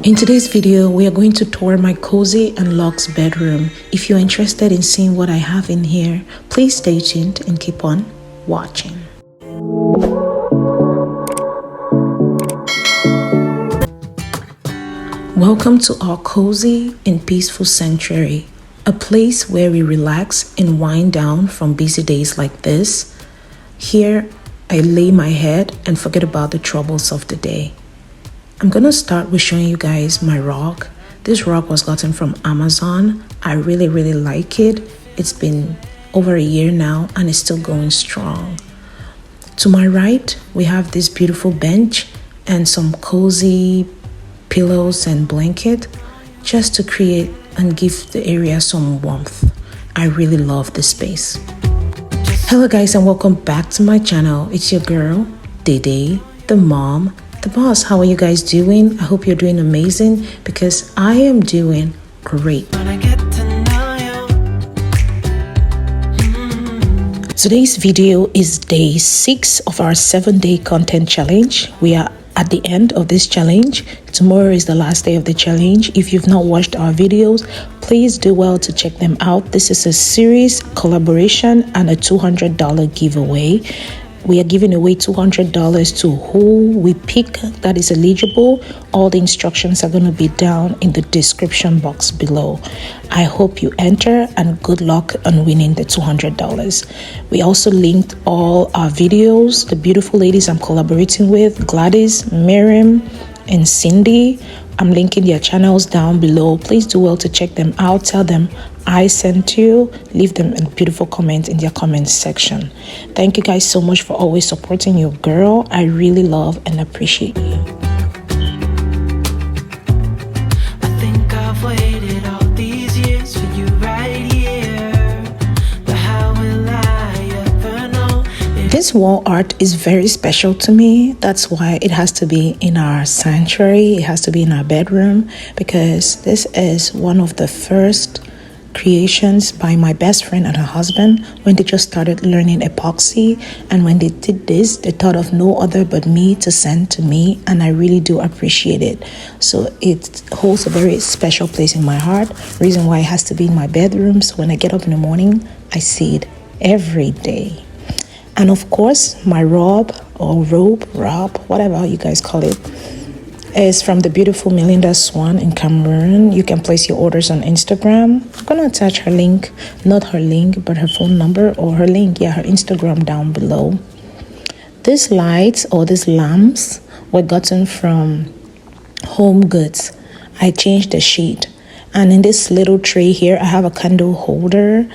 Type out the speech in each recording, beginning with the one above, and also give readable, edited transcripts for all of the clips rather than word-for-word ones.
In today's video, we are going to tour my cozy and luxe bedroom. If you're interested in seeing what I have in here, please stay tuned and keep on watching. Welcome to our cozy and peaceful sanctuary, a place where we relax and wind down from busy days like this. Here, I lay my head and forget about the troubles of the day. I'm gonna start with showing you guys my rug. This rug was gotten from Amazon. I really like it. It's been over a year now and it's still going strong. To my right, we have this beautiful bench and some cozy pillows and blanket just to create and give the area some warmth. I really love this space. Hello guys, and welcome back to my channel. It's your girl, Dede, the mom, the boss. How are you guys doing? I hope you're doing amazing because I am doing great. Today's video is day 6 of our 7-day content challenge. We are at the end of this challenge. Tomorrow is the last day of the challenge. If you've not watched our videos, please do well to check them out. This is a series collaboration and a $200 giveaway. We are giving away $200 to who we pick that is eligible. All the instructions are going to be down in the description box below. I hope you enter and good luck on winning the $200. We also linked all our videos. The beautiful ladies I'm collaborating with, GLADYS, MMIRIM, and Cindy. I'm linking their channels down below. Please do well to check them out. Tell them I sent you. Leave them a beautiful comment in their comment section. Thank you guys so much for always supporting your girl. I really love and appreciate you. I think I've waited all these years for you right here. But how will I ever know? This wall art is very special to me. That's why it has to be in our sanctuary. It has to be in our bedroom because this is one of the first creations by my best friend and her husband when they just started learning epoxy. And when they did this, they thought of no other but me to send to me, and I really do appreciate it. So it holds a very special place in my heart. Reason why it has to be in my bedroom, so when I get up in the morning, I see it every day. And of course, my robe, whatever you guys call it, is from the beautiful Melinda Swann in Cameroon. You can place your orders on Instagram. I'm going to attach her link, not her link, but her phone number or her link, her Instagram down below. These lights or these lamps were gotten from Home Goods. I changed the sheet. And in this little tray here, I have a candle holder.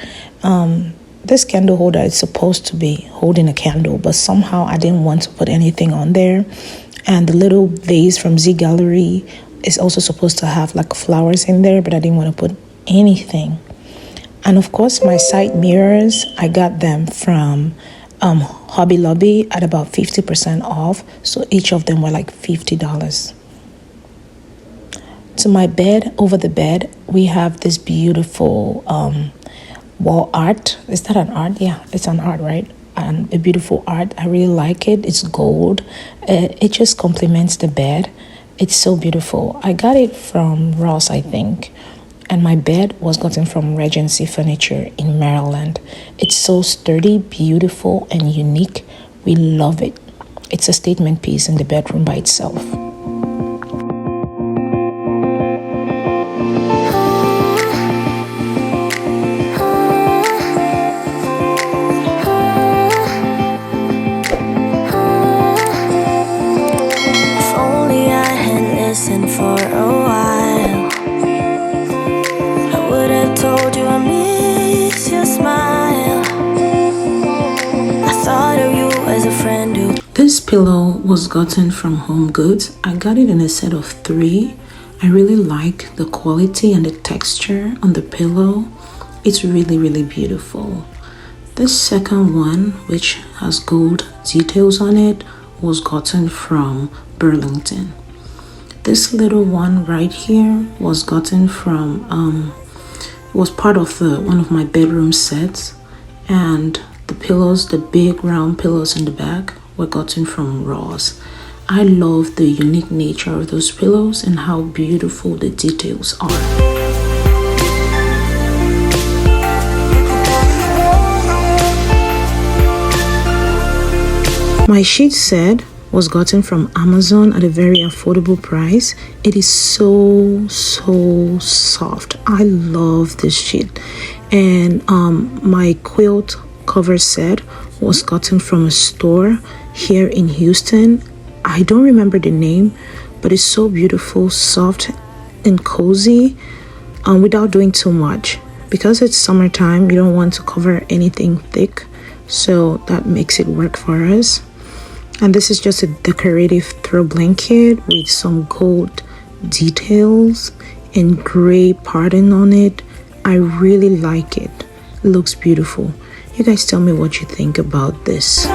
This candle holder is supposed to be holding a candle, but somehow I didn't want to put anything on there. And the little vase from Z Gallery is also supposed to have like flowers in there, but I didn't want to put anything. And of course, my side mirrors, I got them from Hobby Lobby at about 50% off. So each of them were like $50. To my bed, over the bed, we have this beautiful wall art. Is that an art? Yeah, it's an art, right? And a beautiful art. I really like it. It's gold. It just complements the bed. It's so beautiful. I got it from Ross, I think. And my bed was gotten from Regency Furniture in Maryland. It's so sturdy, beautiful, and unique. We love it. It's a statement piece in the bedroom by itself. For a while, I would have told you I miss your smile. I thought of you as a friend who... This pillow was gotten from Home Goods. I got it in a set of 3. I really like the quality and the texture on the pillow. It's really beautiful. This second one, which has gold details on it, was gotten from Burlington. This little one right here was gotten from it was part of one of my bedroom sets, and the pillows, the big round pillows in the back, were gotten from Ross. I love the unique nature of those pillows and how beautiful the details are. My sheet set was gotten from Amazon at a very affordable price. It is so soft. I love this sheet. And my quilt cover set was gotten from a store here in Houston. I don't remember the name, but it's so beautiful, soft and cozy, without doing too much. Because it's summertime, you don't want to cover anything thick, so that makes it work for us. And this is just a decorative throw blanket with some gold details and gray pattern on it. I really like it. It looks beautiful. You guys tell me what you think about this.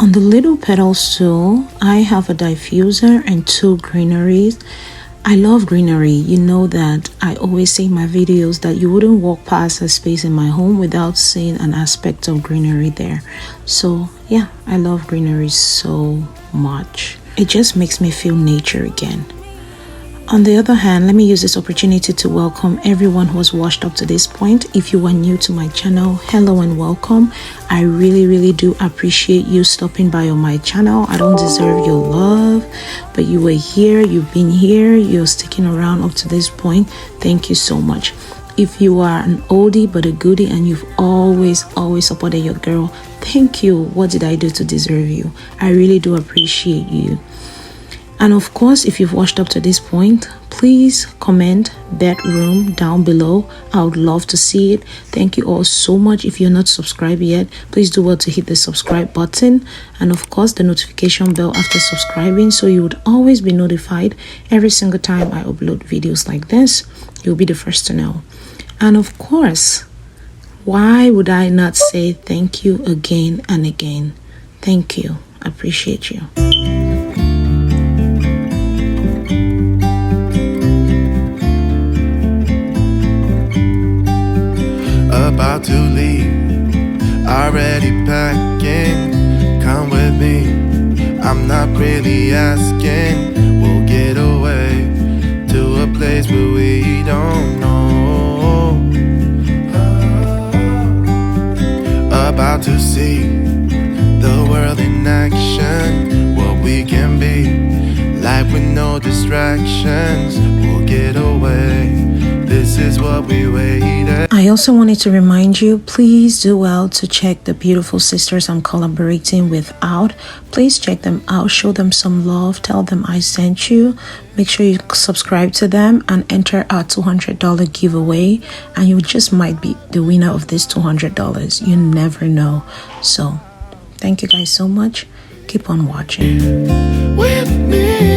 On the little pedal stool, I have a diffuser and 2 greeneries. I love greenery. You know that I always say in my videos that you wouldn't walk past a space in my home without seeing an aspect of greenery there. So yeah, I love greenery so much. It just makes me feel nature again. On the other hand, let me use this opportunity to welcome everyone who has watched up to this point. If you are new to my channel, hello and welcome. I really do appreciate you stopping by on my channel. I don't deserve your love, but you were here, you've been here, you're sticking around up to this point. Thank you so much. If you are an oldie but a goodie and you've always supported your girl, thank you. What did I do to deserve you? I really do appreciate you. And of course, if you've watched up to this point, please comment bedroom down below. I would love to see it. Thank you all so much. If you're not subscribed yet, please do well to hit the subscribe button and of course the notification bell after subscribing, so you would always be notified every single time I upload videos like this. You'll be the first to know. And of course, why would I not say thank you again and again? Thank you. I appreciate you. About to leave, already packing. Come with me, I'm not really asking. We'll get away to a place where we don't know. About to see the world in action, what we can be, life with no distractions. We'll get away. This is what we waited. I also wanted to remind you, please do well to check the beautiful sisters I'm collaborating with out. Please check them out, show them some love, tell them I sent you. Make sure you subscribe to them and enter our $200 giveaway, and you just might be the winner of this $200. You never know. So thank you guys so much. Keep on watching. With me.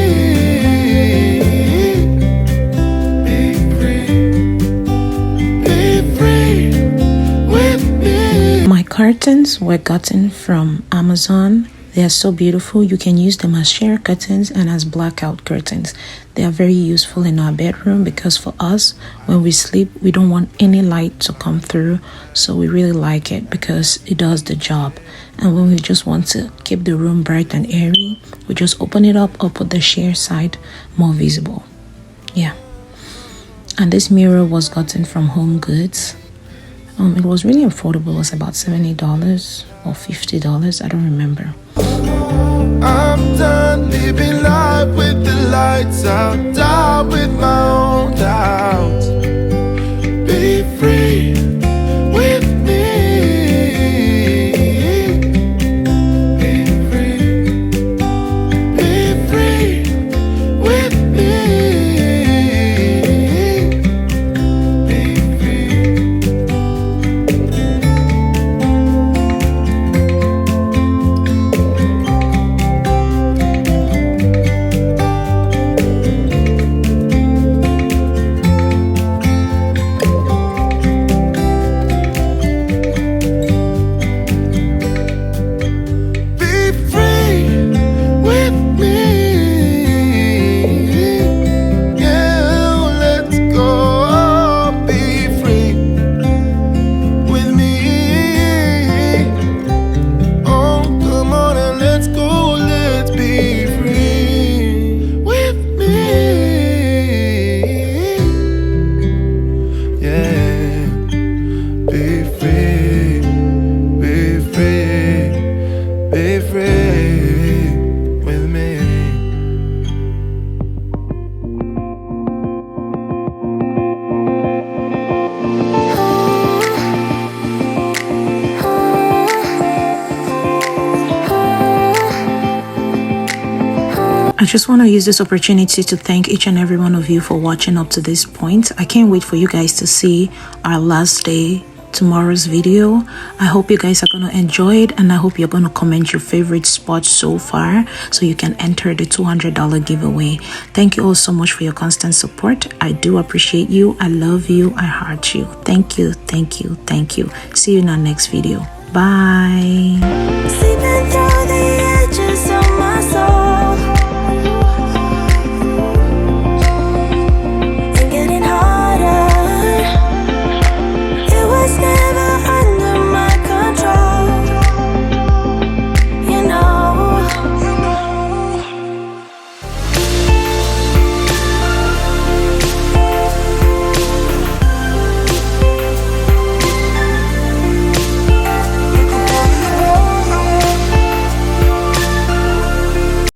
My curtains were gotten from Amazon. They are so beautiful. You can use them as sheer curtains and as blackout curtains. They are very useful in our bedroom because for us, when we sleep, we don't want any light to come through. So we really like it because it does the job. And when we just want to keep the room bright and airy, we just open it up or put the sheer side more visible. Yeah. And this mirror was gotten from Home Goods. It was really affordable. It was about $70 or $50. I don't remember. I'm done living life with the lights out, die with my own doubts. Be free with me. Be free. Be free with me. Be free. just want to use this opportunity to thank each and every one of you for watching up to this point. I can't wait for you guys to see our last day, tomorrow's video. I hope you guys are going to enjoy it, and I hope you're going to comment your favorite spots so far so you can enter the $200 giveaway. Thank you all so much for your constant support. I do appreciate you. I love you. I heart you. Thank you. Thank you. Thank you. See you in our next video. Bye.